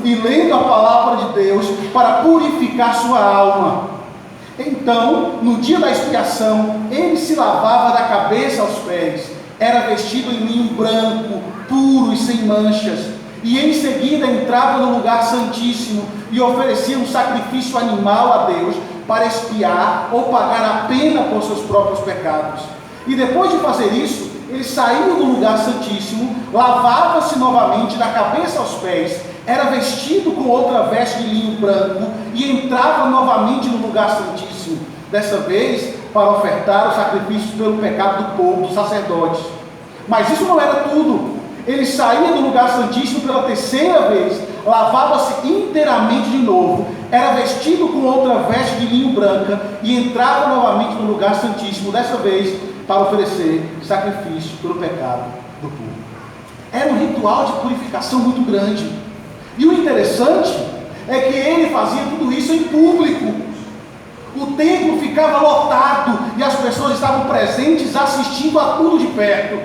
e lendo a palavra de Deus para purificar sua alma. Então, no dia da expiação, ele se lavava da cabeça aos pés, era vestido em linho branco, puro e sem manchas, e em seguida entrava no lugar santíssimo e oferecia um sacrifício animal a Deus para expiar ou pagar a pena por seus próprios pecados. E depois de fazer isso, ele saía do lugar santíssimo, lavava-se novamente da cabeça aos pés, era vestido com outra veste de linho branco e entrava novamente no lugar santíssimo, dessa vez para ofertar os sacrifícios pelo pecado do povo, dos sacerdotes. Mas isso não era tudo. Ele saía do lugar santíssimo pela terceira vez, lavava-se inteiramente de novo, era vestido com outra veste de linho branca e entrava novamente no lugar santíssimo, dessa vez para oferecer sacrifício pelo pecado do povo. Era um ritual de purificação muito grande. E o interessante é que ele fazia tudo isso em público. O templo ficava lotado e as pessoas estavam presentes assistindo a tudo de perto.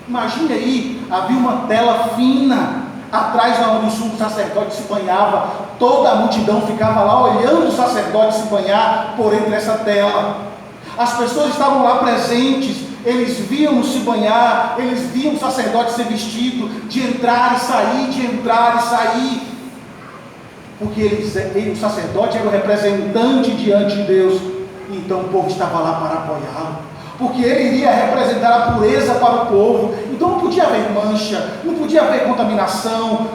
Imagine aí, havia uma tela fina atrás de onde o sumo sacerdote se banhava. Toda a multidão ficava lá olhando o sacerdote se banhar por entre essa tela. As pessoas estavam lá presentes, eles viam-no se banhar, eles viam o sacerdote ser vestido, de entrar e sair, de entrar e sair, porque ele, o sacerdote era o representante diante de Deus, e então o povo estava lá para apoiá-lo, porque ele iria representar a pureza para o povo. Então não podia haver mancha, não podia haver contaminação,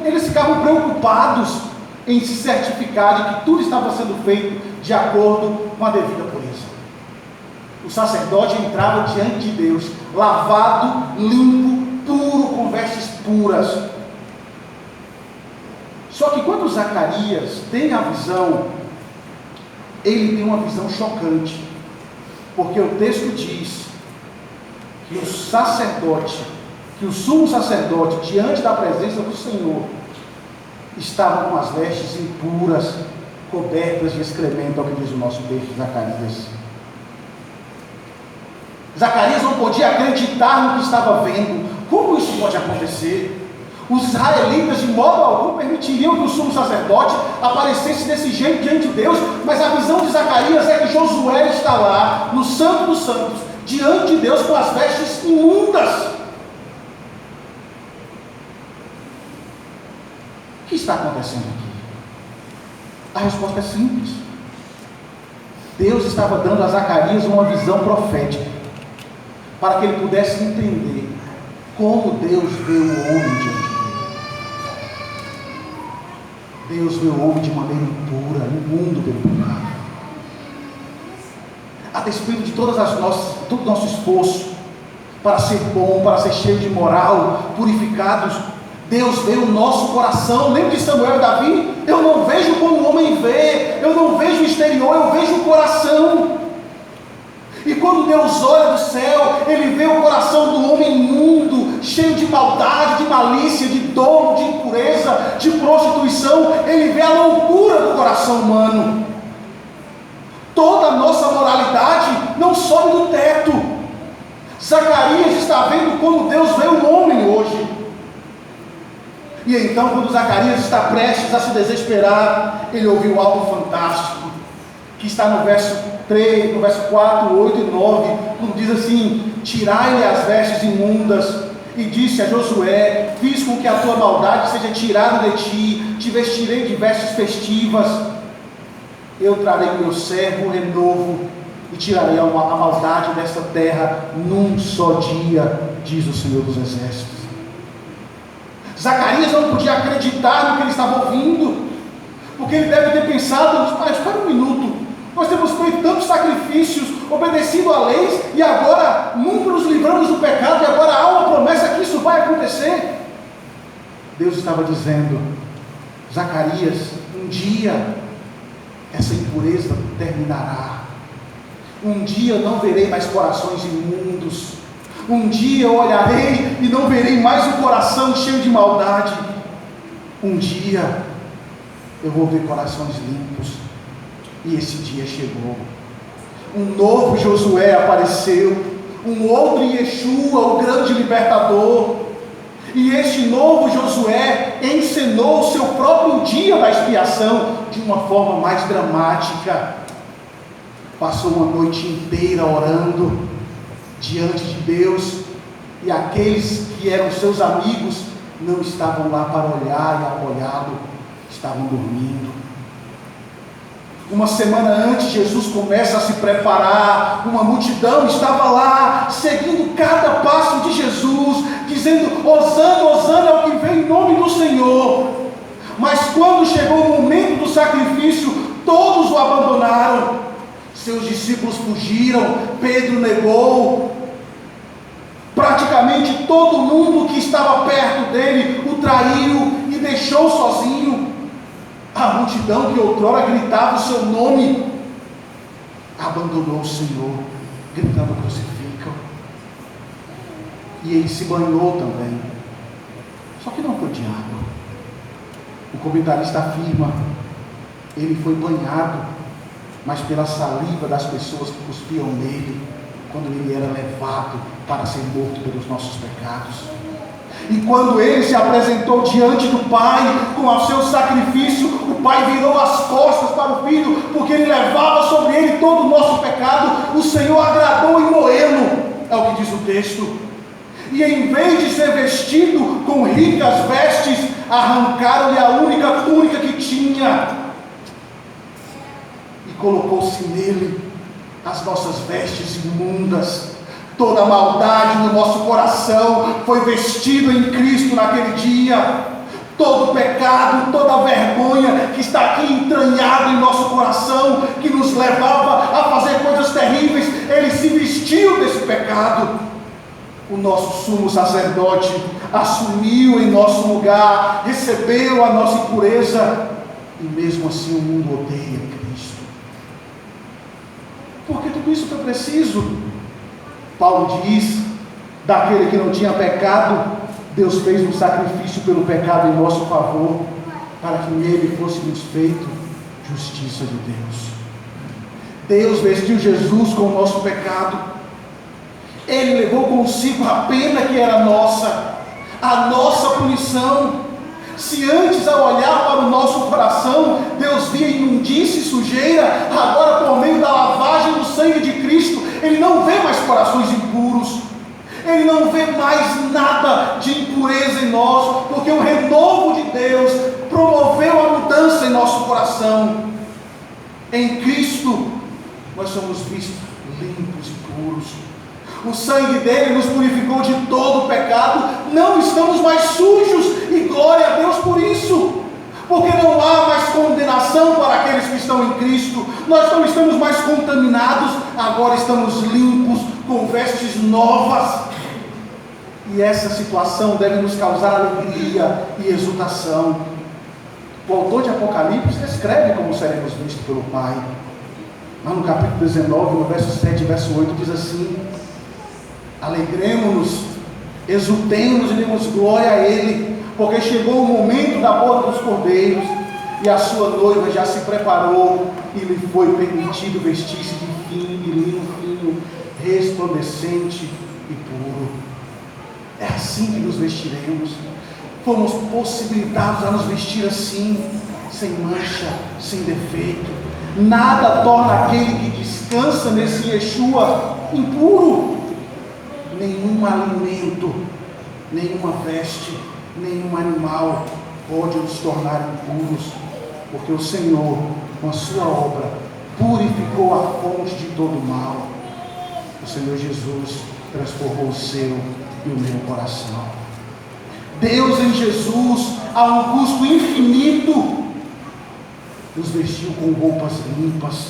eles ficavam preocupados em se certificar de que tudo estava sendo feito de acordo com a devida pureza. O sacerdote entrava diante de Deus, lavado, limpo, puro, com vestes puras. Só que quando Zacarias tem a visão, ele tem uma visão chocante, porque o texto diz que o sacerdote, que o sumo sacerdote, diante da presença do Senhor, estava com as vestes impuras, cobertas de excremento, ao que diz o nosso texto de Zacarias. Zacarias não podia acreditar no que estava vendo. Como isso pode acontecer? Os israelitas de modo algum permitiriam que o sumo sacerdote aparecesse desse jeito diante de Deus, mas a visão de Zacarias é que Josué está lá, no Santo dos Santos, diante de Deus com as vestes imundas. O que está acontecendo aqui? A resposta é simples. Deus estava dando a Zacarias uma visão profética, para que ele pudesse entender como Deus vê o homem diante dele. Deus vê o homem de maneira impura, imundo pelo pecado. A despeito de todo o nosso esforço para ser bom, para ser cheio de moral, purificados, Deus vê o nosso coração. Lembra de Samuel e Davi? Eu não vejo como o homem vê, eu não vejo o exterior, eu vejo o coração. E quando Deus olha do céu, Ele vê o coração do homem imundo, cheio de maldade, de malícia, de dolo, de impureza, de prostituição. Ele vê a loucura do coração humano. Toda a nossa moralidade não sobe do teto. Zacarias está vendo como Deus vê o homem hoje. E então, quando Zacarias está prestes a se desesperar, ele ouviu algo fantástico, que está no verso 3, no verso 4, 8 e 9, quando diz assim: tirai-lhe as vestes imundas, e disse a Josué: fiz com que a tua maldade seja tirada de ti, te vestirei de vestes festivas, eu trarei o meu servo, o renovo, e tirarei a maldade desta terra num só dia, diz o Senhor dos Exércitos. Zacarias não podia acreditar no que ele estava ouvindo, porque ele deve ter pensado: mas espera um minuto, nós temos feito tantos sacrifícios, obedecido a leis, e agora nunca nos livramos do pecado, e agora há uma promessa que isso vai acontecer. Deus estava dizendo: Zacarias, um dia essa impureza terminará, um dia eu não verei mais corações imundos, um dia eu olharei e não verei mais um coração cheio de maldade, um dia eu vou ver corações limpos. E esse dia chegou. Um novo Josué apareceu, um outro Yeshua, o grande libertador. E este novo Josué, encenou o seu próprio dia da expiação de uma forma mais dramática. Passou uma noite inteira orando diante de Deus, e aqueles que eram seus amigos não estavam lá para olhar e apoiá-lo, estavam dormindo. Uma semana antes, Jesus começa a se preparar, uma multidão estava lá, seguindo cada passo de Jesus, dizendo: Hosana, Hosana é o que vem em nome do Senhor. Mas quando chegou o momento do sacrifício, todos o abandonaram. Seus discípulos fugiram, Pedro negou. Praticamente todo mundo que estava perto dele o traiu e deixou sozinho. A multidão que outrora gritava o seu nome abandonou o Senhor, gritando: crucificam. E ele se banhou também, só que não foi de água. O comentarista afirma: ele foi banhado, mas pela saliva das pessoas que cuspiam nele, quando ele era levado para ser morto pelos nossos pecados. E quando ele se apresentou diante do Pai com o seu sacrifício, o Pai virou as costas para o Filho, porque ele levava sobre ele todo o nosso pecado. O Senhor agradou em moê-lo, é o que diz o texto. E em vez de ser vestido com ricas vestes, arrancaram-lhe a única túnica que tinha e colocou-se nele as nossas vestes imundas. Toda a maldade no nosso coração foi vestida em Cristo naquele dia. Todo o pecado, toda a vergonha que está aqui entranhado em nosso coração, que nos levava a fazer coisas terríveis, ele se vestiu desse pecado. O nosso sumo sacerdote assumiu em nosso lugar, recebeu a nossa impureza, e mesmo assim o mundo odeia Cristo. Porque tudo isso foi preciso. Paulo diz: daquele que não tinha pecado, Deus fez um sacrifício pelo pecado em nosso favor, para que nele fôssemos feito justiça de Deus. Deus vestiu Jesus com o nosso pecado. Ele levou consigo a pena que era nossa, a nossa punição. Se antes, ao olhar para o nosso coração, Deus via imundície e sujeira, agora, por meio da lavagem do sangue de Cristo, Ele não vê mais corações impuros, Ele não vê mais nada de impureza em nós, porque o renovo de Deus promoveu a mudança em nosso coração. Em Cristo, nós somos vistos limpos e puros. O sangue dele nos purificou de todo o pecado. Não estamos mais sujos, e glória a Deus por isso, porque não há mais condenação para aqueles que estão em Cristo. Nós não estamos mais contaminados, agora estamos limpos, com vestes novas. E essa situação deve nos causar alegria e exultação. O autor de Apocalipse descreve como seremos vistos pelo Pai. Lá no capítulo 19, no verso 7 e verso 8, diz assim: alegremos-nos, exultemos e demos glória a Ele, porque chegou o momento da boda dos cordeiros, e a sua noiva já se preparou, e lhe foi permitido vestir-se de linho fino, resplandecente e puro. É assim que nos vestiremos. Fomos possibilitados a nos vestir assim, sem mancha, sem defeito. Nada torna aquele que descansa nesse Yeshua impuro. Nenhum alimento, nenhuma veste, nenhum animal pode nos tornar impuros, porque o Senhor, com a sua obra, purificou a fonte de todo o mal. O Senhor Jesus transformou o seu e o meu coração. Deus em Jesus, a um custo infinito, nos vestiu com roupas limpas,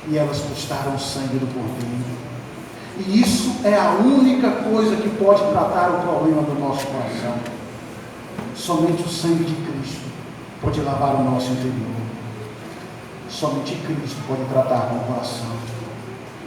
e elas custaram o sangue do Cordeiro. E isso é a única coisa que pode tratar o problema do nosso coração. Somente o sangue de Cristo pode lavar o nosso interior. Somente Cristo pode tratar com o coração.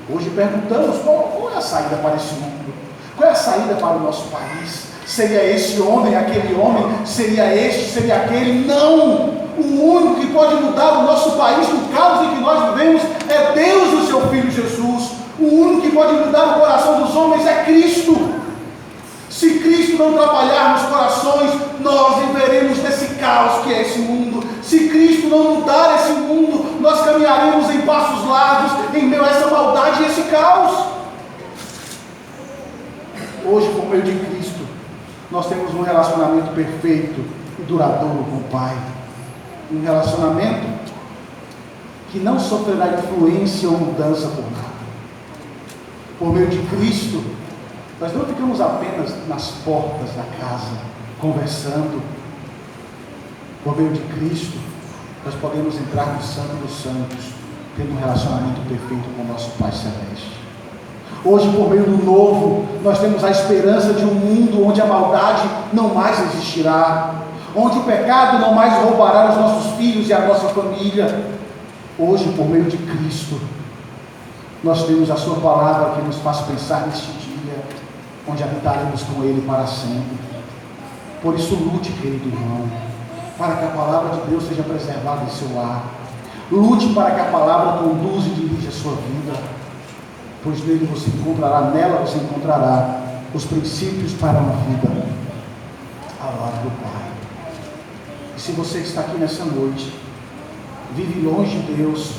Hoje perguntamos qual é a saída para esse mundo, qual é a saída para o nosso país. Seria esse homem, aquele homem, seria este, seria aquele? Não! O único que pode mudar o nosso país no caos em que nós vivemos é Deus e o seu Filho Jesus. O único que pode mudar o coração dos homens é Cristo. Se Cristo não trabalhar nos corações, nós viveremos nesse caos que é esse mundo. Se Cristo não mudar esse mundo, nós caminharemos em passos largos, em meio a essa maldade e esse caos. Hoje, por meio de Cristo, nós temos um relacionamento perfeito e duradouro com o Pai. Um relacionamento que não sofrerá influência ou mudança por nada. Por meio de Cristo, nós não ficamos apenas nas portas da casa, conversando. Por meio de Cristo, nós podemos entrar no Santo dos Santos, tendo um relacionamento perfeito com o nosso Pai Celeste. Hoje, por meio do novo, nós temos a esperança de um mundo onde a maldade não mais existirá, onde o pecado não mais roubará os nossos filhos e a nossa família. Hoje, por meio de Cristo, nós temos a sua palavra que nos faz pensar neste dia, onde habitaremos com Ele para sempre. Por isso, lute, querido irmão, para que a palavra de Deus seja preservada em seu lar. Lute para que a palavra conduza e dirija a sua vida, pois nela você encontrará os princípios para uma vida ao lado do Pai. E se você está aqui nessa noite, vive longe de Deus,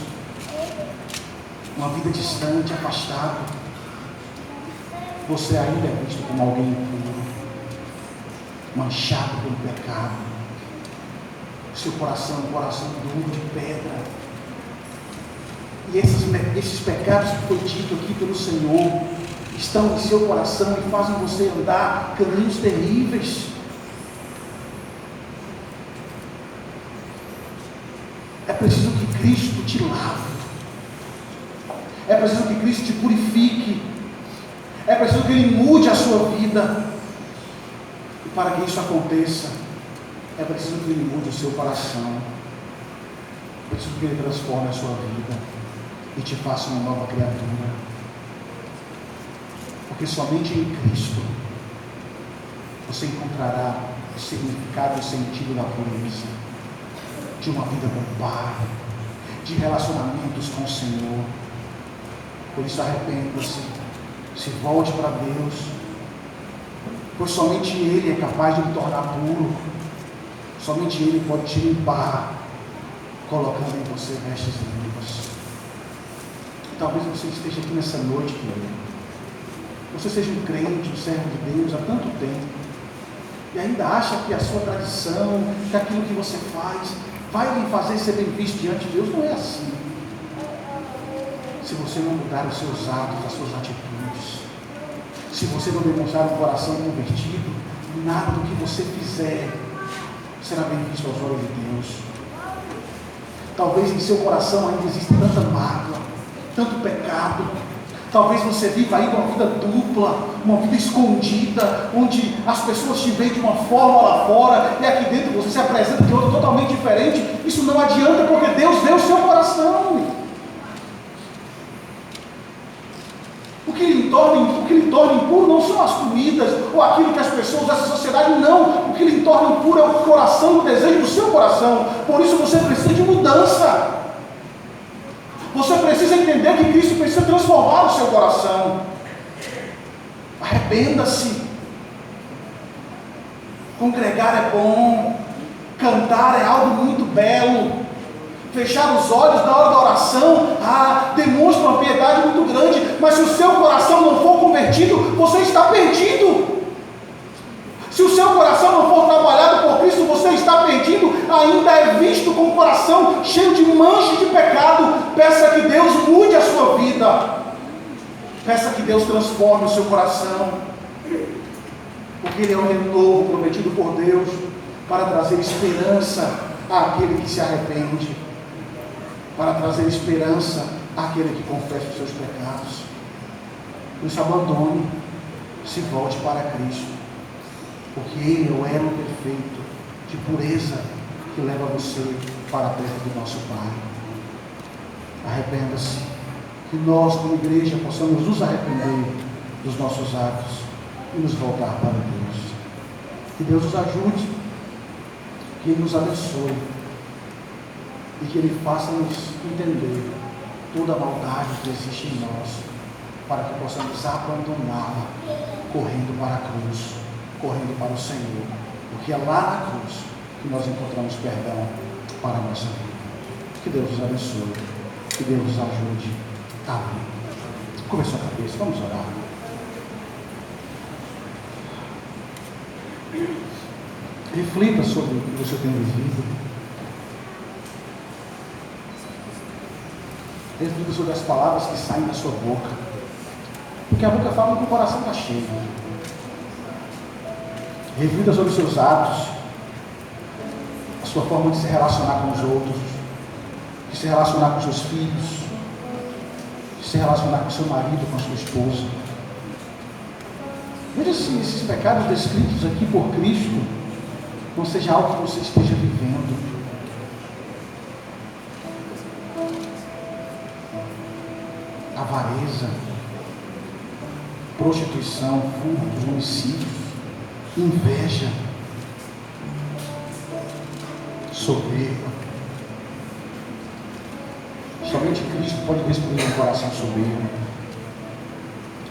uma vida distante, afastado, você ainda é visto como alguém impuro, manchado pelo pecado. Seu coração é um coração duro de pedra. E esses pecados que foi dito aqui pelo Senhor estão em seu coração e fazem você andar caminhos terríveis. É preciso que Cristo te lave. É preciso que Cristo te purifique. É preciso que Ele mude a sua vida. E para que isso aconteça, é preciso que Ele mude o seu coração. É preciso que Ele transforme a sua vida e te faça uma nova criatura. Porque somente em Cristo você encontrará o significado e o sentido da pureza, de uma vida com o Pai, de relacionamentos com o Senhor. Por isso, arrependa-se, se volte para Deus, pois somente Ele é capaz de lhe tornar puro. Somente Ele pode te limpar, colocando em você vestes limpas. Talvez você esteja aqui nessa noite, querido. Você seja um crente, um servo de Deus há tanto tempo, e ainda acha que a sua tradição, que aquilo que você faz, vai lhe fazer ser bem visto diante de Deus. Não é assim. Se você não mudar os seus atos, as suas atitudes, se você não demonstrar um coração convertido, nada do que você fizer será bem visto aos olhos de Deus. Talvez em seu coração ainda exista tanta mágoa, tanto pecado. Talvez você viva aí uma vida dupla, uma vida escondida, onde as pessoas te veem de uma forma lá fora e aqui dentro você se apresenta de outra totalmente diferente. Isso não adianta, porque Deus vê o seu coração. O que lhe torna impuro não são as comidas ou aquilo que as pessoas dessa sociedade, não. O que lhe torna impuro é o coração, o desejo do seu coração. Por isso você precisa de mudança. Você precisa entender que Cristo precisa transformar o seu coração. Arrependa-se. Congregar é bom. Cantar é algo muito belo. Fechar os olhos na hora da oração, demonstra uma piedade muito grande. Mas se o seu coração não for convertido, você está perdido. Se o seu coração não for trabalhado por Cristo, você está perdido. Ainda é visto com o coração cheio de manchas de pecado. Peça que Deus mude a sua vida. Peça que Deus transforme o seu coração. Porque Ele é um renovo prometido por Deus para trazer esperança àquele que se arrepende, para trazer esperança àquele que confessa os seus pecados. Por isso, abandone, se volte para Cristo, porque Ele é o elo perfeito de pureza que leva você para perto do nosso Pai. Arrependa-se, que nós como igreja possamos nos arrepender dos nossos atos e nos voltar para Deus. Que Deus nos ajude, que Ele nos abençoe e que Ele faça-nos entender toda a maldade que existe em nós, para que possamos abandoná-la correndo para a cruz. correndo para o Senhor, porque é lá na cruz que nós encontramos perdão para a nossa vida. Que Deus nos abençoe, que Deus nos ajude. Amém. Curva a sua cabeça, vamos orar. Reflita sobre o que você tem vivido. Reflita sobre as palavras que saem da sua boca. Porque a boca fala que o coração está cheio. Reflita sobre os seus atos, a sua forma de se relacionar com os outros, de se relacionar com seus filhos, de se relacionar com seu marido, com a sua esposa. Veja se esses pecados descritos aqui por Cristo não seja algo que você esteja vivendo. Avareza, prostituição, furtos, homicídios, inveja, soberba. Somente Cristo pode destruir um coração soberbo.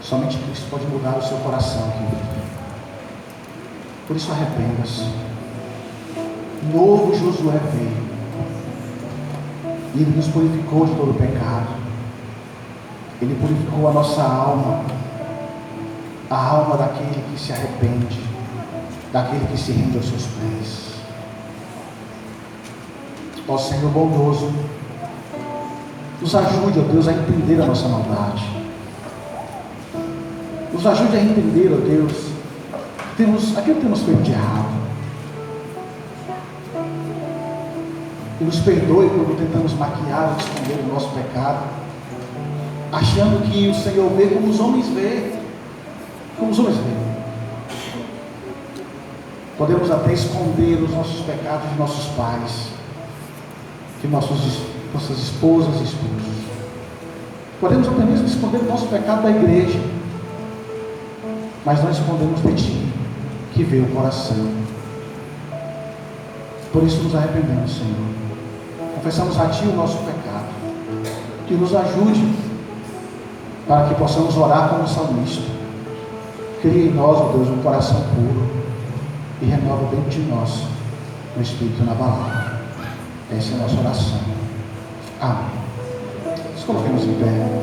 Somente Cristo pode mudar o seu coração, querido. Por isso arrependa-se. Novo Josué veio e Ele nos purificou de todo o pecado. Ele purificou a nossa alma, a alma daquele que se arrepende, daquele que se rende aos seus pés. Ó Senhor bondoso, nos ajude, ó Deus, a entender a nossa maldade. Nos ajude a entender, ó Deus, aquilo que temos feito de errado. E nos perdoe quando tentamos maquiar ou esconder o nosso pecado, achando que o Senhor vê como os homens veem. Como os homens veem. Podemos até esconder os nossos pecados de nossos pais, de nossas esposas e esposos. Podemos até mesmo esconder o nosso pecado da igreja, mas não escondemos de Ti, que vê o coração. Por isso nos arrependemos, Senhor. Confessamos a Ti o nosso pecado. Que nos ajude para que possamos orar como salmista. Cria em nós, ó Deus, um coração puro e renova dentro de nós o Espírito na palavra. Essa é a nossa oração. Amém. Nos coloquemos em pé.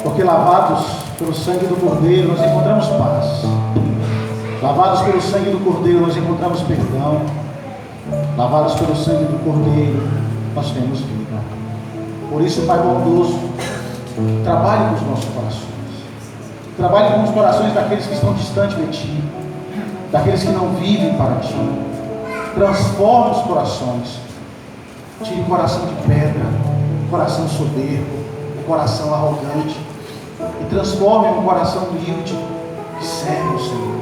Porque lavados pelo sangue do Cordeiro nós encontramos paz. Lavados pelo sangue do Cordeiro nós encontramos perdão. Lavados pelo sangue do Cordeiro nós temos vida. Por isso, Pai bondoso, trabalhe com os nossos corações. Trabalhe com os corações daqueles que estão distantes de Ti, daqueles que não vivem para Ti. Transforme os corações. Tire o coração de pedra, o coração soberbo, o coração arrogante, e transforme um coração humilde que serve ao Senhor.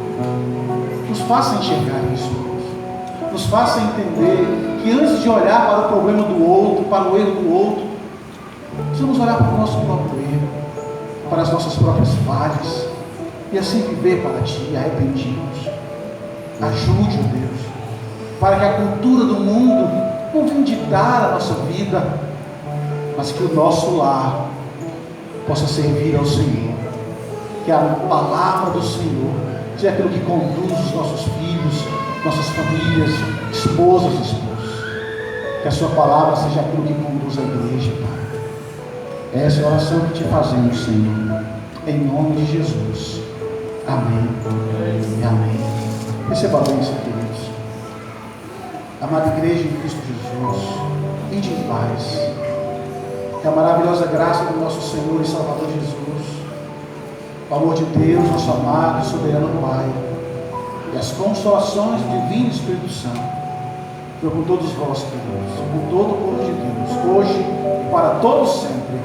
Nos faça enxergar isso, Deus. Nos faça entender que antes de olhar para o problema do outro, para o erro do outro, precisamos olhar para o nosso próprio erro, para as nossas próprias falhas, e assim viver para Ti, arrependidos. Ajude, ó Deus, para que a cultura do mundo não venha ditar a nossa vida, mas que o nosso lar possa servir ao Senhor. Que a palavra do Senhor seja aquilo que conduz os nossos filhos, nossas famílias, esposas e esposos. Que a Sua palavra seja aquilo que conduz a igreja, Pai. Essa é a oração que Te fazemos, Senhor, em nome de Jesus. Amém e amém. Receba a bênção, queridos. Amada igreja de Cristo Jesus, ide em paz. Que a maravilhosa graça do nosso Senhor e Salvador Jesus, o amor de Deus, nosso amado e soberano Pai, e as consolações do Divino Espírito Santo, eu com todos vós, queridos, com todo o povo de Deus, hoje e para todos sempre.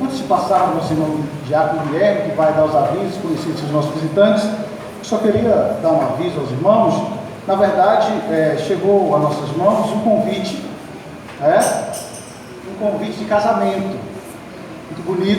Antes de passar ao nosso irmão Diácono Guilherme, que vai dar os avisos conhecidos dos nossos visitantes, eu só queria dar um aviso aos irmãos. Na verdade, chegou a nossas mãos um convite de casamento, muito bonito.